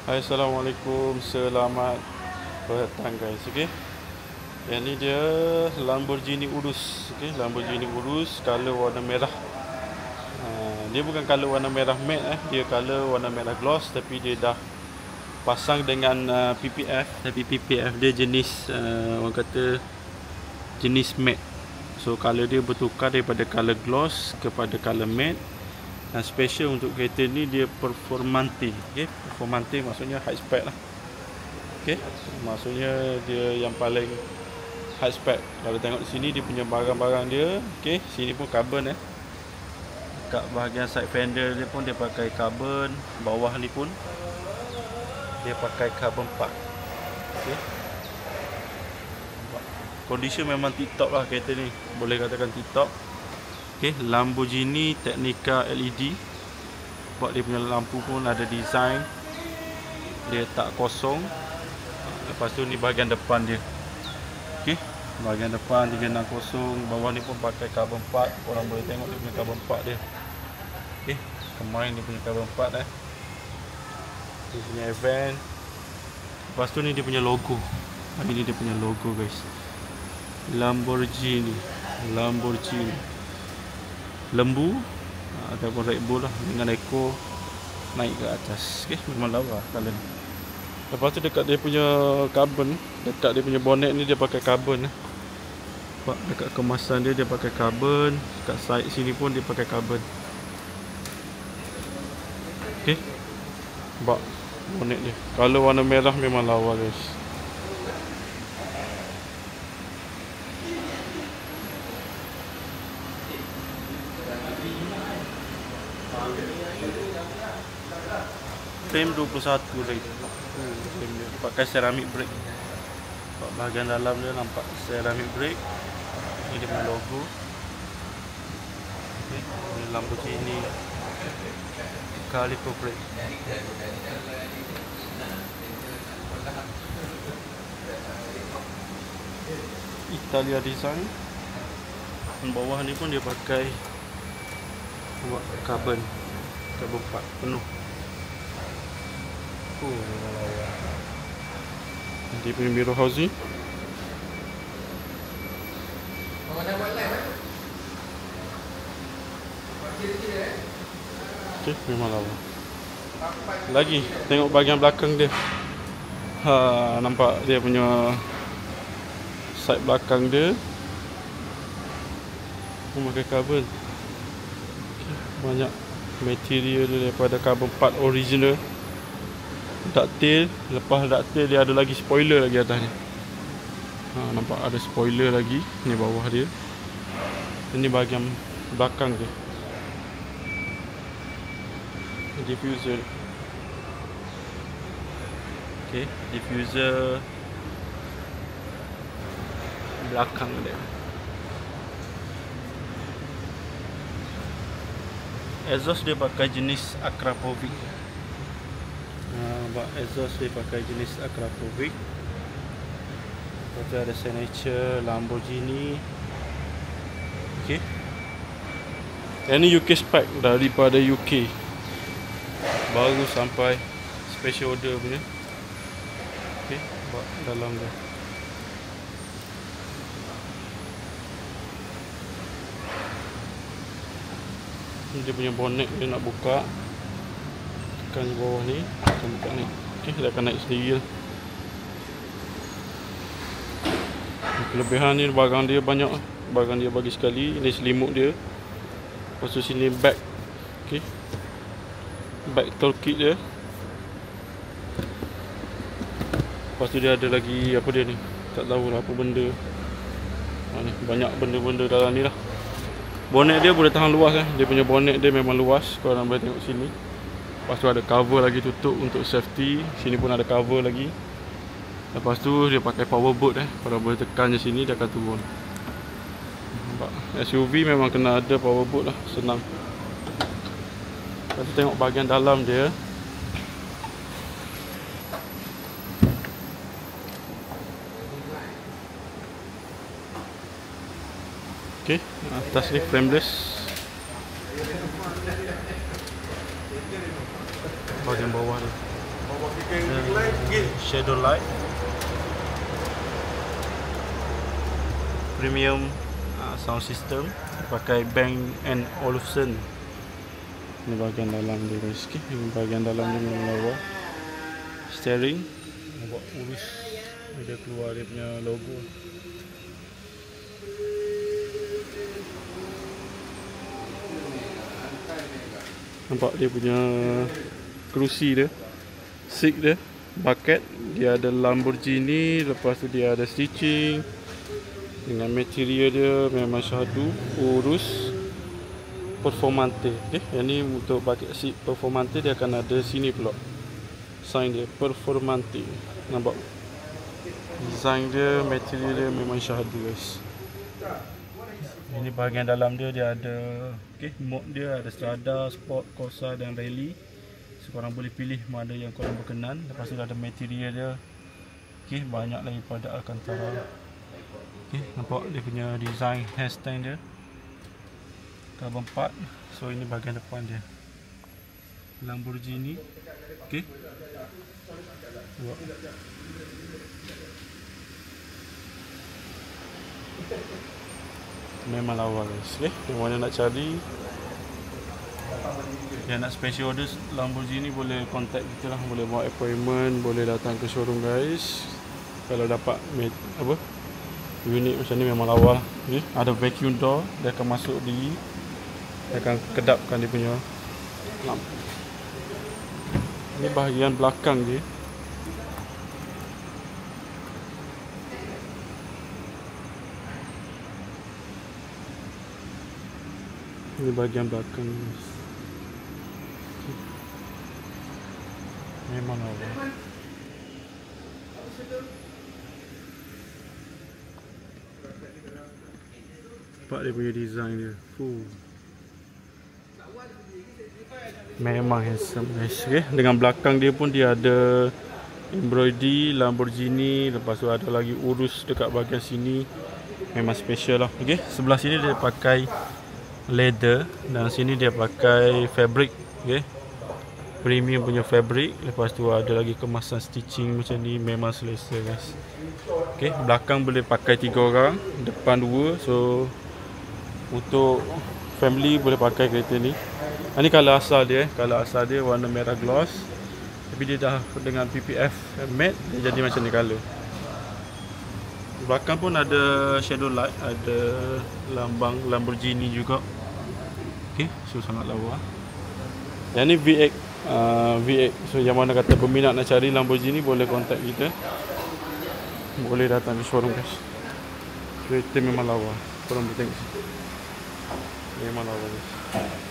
Hai, Assalamualaikum. Selamat petang guys. Okey. Yang ni dia Lamborghini Urus. Okey, Lamborghini Urus color warna merah. Dia bukan color warna merah matte dia color warna merah gloss, tapi dia dah pasang dengan PPF, tapi PPF dia jenis orang kata jenis matte. So color dia bertukar daripada color gloss kepada color matte. Dan special untuk kereta ni dia performante. Okay? Performante maksudnya high spec lah. Okay? Maksudnya dia yang paling high spec. Kalau tengok di sini dia punya barang-barang dia. Okay? Sini pun carbon kat bahagian side fender dia pun dia pakai carbon. Bawah ni pun dia pakai carbon part. Okay? Condition memang tip-top lah kereta ni. Boleh katakan tip-top. Okay, Lamborghini Technica LED. Buat dia punya lampu pun ada design. Dia tak kosong. Lepas tu ni bahagian depan dia. Okay, bahagian depan 360. Bawah ni pun pakai carbon part. Korang boleh tengok dia punya carbon part dia. Okay, kemarin dia punya carbon part dia punya event. Lepas tu ni dia punya logo. Ini dia punya logo guys. Lamborghini. Lembu ataupun Red Bull lah, dengan ekor naik ke atas. Okay, memang lawa kalian. Lepas tu dekat dia punya carbon, dekat dia punya bonnet ni dia pakai carbon. Dekat kemasan dia pakai carbon. Dekat side sini pun dia pakai carbon. Okay, bak bonnet dia kalau warna merah memang lawa guys. Frame 21 ring. Pakai ceramic brake. Bahagian dalam dia nampak ceramic brake. Ini dia punya logo. Okay. Ini Lamborghini caliper brake. Italia design. Dan bawah ni pun dia pakai carbon part penuh. Dia punya mirror housing. Okay, memang lawa. Lagi tengok bahagian belakang dia. Nampak dia punya side belakang dia pakai carbon. Banyak material dia daripada carbon part original. Ducktail. Lepas ducktail dia ada lagi spoiler lagi atas ni. Nampak ada spoiler lagi. Ni bawah dia. Ini bahagian belakang dia. Diffuser. Okay, diffuser belakang dia. Exhaust dia pakai jenis Akrapovic. Exhaust dia pakai jenis Akrapovic. Lepas tu ada signature Lamborghini. Okay. Yang ni UK spec daripada UK. Baru sampai special order punya. Okay, buat dalam dia. Ni dia punya bonnet dia nak buka. Tekan bawah ni, akan buka ni. Okay, dia akan naik sendiri lah. Kelebihan ni barang dia banyak. Barang dia bagi sekali. Ini selimut dia. Lepas tu sini bag. Okay, bag toolkit dia. Lepas tu dia ada lagi apa dia ni, tak tahu lah apa benda. Ni banyak benda-benda dalam ni lah. Bonnet dia boleh tahan luas Dia punya bonnet dia memang luas. Korang boleh tengok sini. Lepas tu ada cover lagi tutup untuk safety. Sini pun ada cover lagi. Lepas tu dia pakai power boat Korang boleh tekan je sini, dia akan turun. Nampak? SUV memang kena ada power boat lah. Senang. Lepas tu tengok bahagian dalam dia. Okay, atas ni frameless. Bahagian bawah ni Shadow light premium sound system, pakai Bang & Olufsen. Ini bahagian dalam dia guys. Okay. Ini bahagian dalam dia memang lawa. Steering nampak urus, dia keluar dia punya logo. Nampak dia punya kerusi dia, seat dia, bucket, dia ada Lamborghini, lepas tu dia ada stitching dengan material dia memang syahdu urus Performante. Okay. Yang ni untuk bucket seat Performante, dia akan ada sini pula sign dia Performante. Nampak design dia, material dia memang syahdu guys. Ini bahagian dalam dia, dia ada mode dia, ada Strada, Sport, Corsa dan Rally. So korang boleh pilih mana yang korang berkenan. Lepas tu ada material dia, banyak lagi pada Alcantara. Nampak dia punya design handstand dia, carbon part. So ini bahagian depan dia, Lamborghini. Memang lawa guys. Yang mana nak cari, yang nak special order Lamborghini, boleh contact kita lah, boleh buat appointment, boleh datang ke showroom guys. Kalau dapat unit macam ni memang lawa. Ada vacuum door, dia akan masuk dia akan kedapkan dia punya lampu. Ini bahagian belakang dia. Ini bahagian belakang guys. Memang lawa. Nampak dia punya design dia. Memang handsome guys. Dengan belakang dia pun dia ada embroidery Lamborghini. Lepas tu ada lagi urus dekat bahagian sini. Memang special lah. Sebelah sini dia pakai leather dan sini dia pakai fabric. Premium punya fabric. Lepas tu ada lagi kemasan stitching macam ni, memang selesa guys. Belakang boleh pakai 3 orang, depan 2. So untuk family boleh pakai kereta ni. Ini colour asal dia, warna merah gloss. Tapi dia dah dengan PPF matte, dia jadi macam ni colour. Belakang pun ada shadow light, ada lambang Lamborghini juga. So sangat lawa. Yang ni V8. So yang mana kata berminat nak cari Lamborghini, boleh contact kita, boleh datang ke showroom guys. Kereta memang lawa. Korang boleh tengok, memang lawa guys.